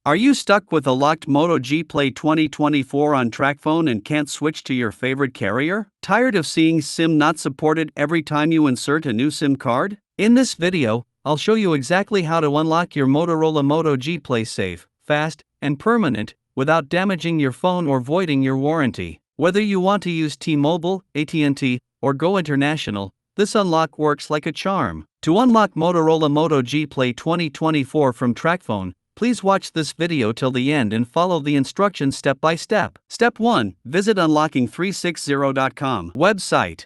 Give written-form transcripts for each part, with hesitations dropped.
Are you stuck with a locked Moto G Play 2024 on Tracfone and can't switch to your favorite carrier? Tired of seeing SIM not supported every time you insert a new SIM card? In this video, I'll show you exactly how to unlock your Motorola Moto G Play safe, fast, and permanent, without damaging your phone or voiding your warranty. Whether you want to use T-Mobile, AT&T, or go international, this unlock works like a charm. To unlock Motorola Moto G Play 2024 from Tracfone, please watch this video till the end and follow the instructions step by step. Step 1. Visit unlocking360.com website.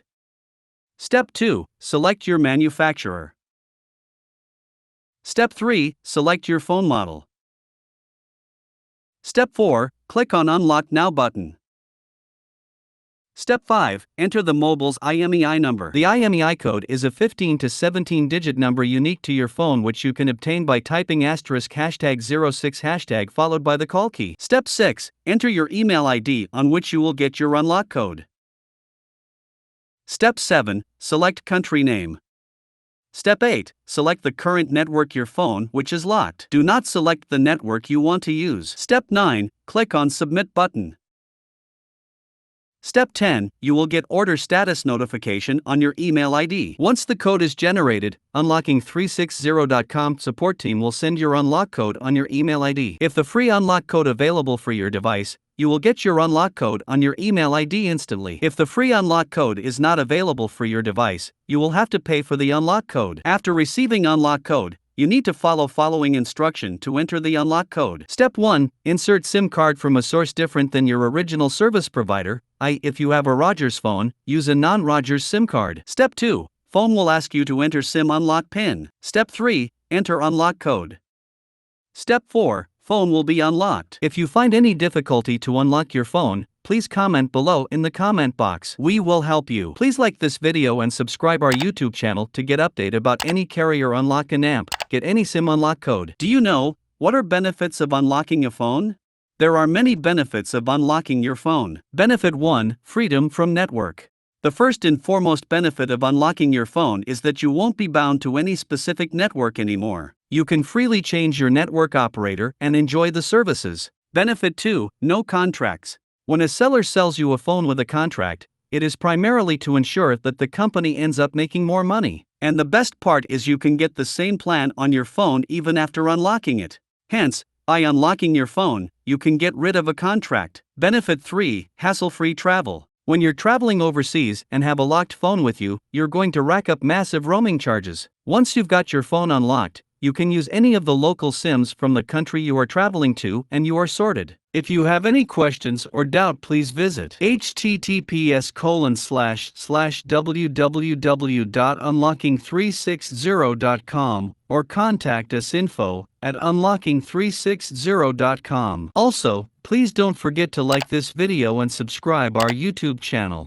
Step 2. Select your manufacturer. Step 3. Select your phone model. Step 4. Click on Unlock Now button. Step 5. Enter the mobile's IMEI number. The IMEI code is a 15 to 17-digit number unique to your phone, which you can obtain by typing *#06# followed by the call key. Step 6. Enter your email ID on which you will get your unlock code. Step 7. Select country name. Step 8. Select the current network your phone which is locked. Do not select the network you want to use. Step 9. Click on Submit button. Step 10. You will get order status notification on your email ID. Once the code is generated, unlocking360.com support team will send your unlock code on your email ID. If the free unlock code available for your device, you will get your unlock code on your email ID instantly. If the free unlock code is not available for your device, you will have to pay for the unlock code. After receiving unlock code, you need to follow following instruction to enter the unlock code. Step 1. Insert SIM card from a source different than your original service provider. If you have a Rogers phone, use a non-Rogers SIM card. Step 2. Phone will ask you to enter SIM unlock PIN. Step 3. Enter unlock code. Step 4. Phone will be unlocked. If you find any difficulty to unlock your phone, please comment below in the comment box. We will help you. Please like this video and subscribe our YouTube channel to get update about any carrier unlock and get any SIM unlock code. Do you know what are benefits of unlocking a phone? There are many benefits of unlocking your phone. Benefit 1. Freedom from network. The first and foremost benefit of unlocking your phone is that you won't be bound to any specific network anymore. You can freely change your network operator and enjoy the services. Benefit 2. No contracts. When a seller sells you a phone with a contract, it is primarily to ensure that the company ends up making more money. And the best part is you can get the same plan on your phone even after unlocking it. Hence, by unlocking your phone, you can get rid of a contract. Benefit 3. Hassle-free travel. When you're traveling overseas and have a locked phone with you, you're going to rack up massive roaming charges. Once you've got your phone unlocked, you can use any of the local SIMs from the country you are traveling to and you are sorted. If you have any questions or doubt, please visit https://www.unlocking360.com or contact us info@unlocking360.com. Also, please don't forget to like this video and subscribe our YouTube channel.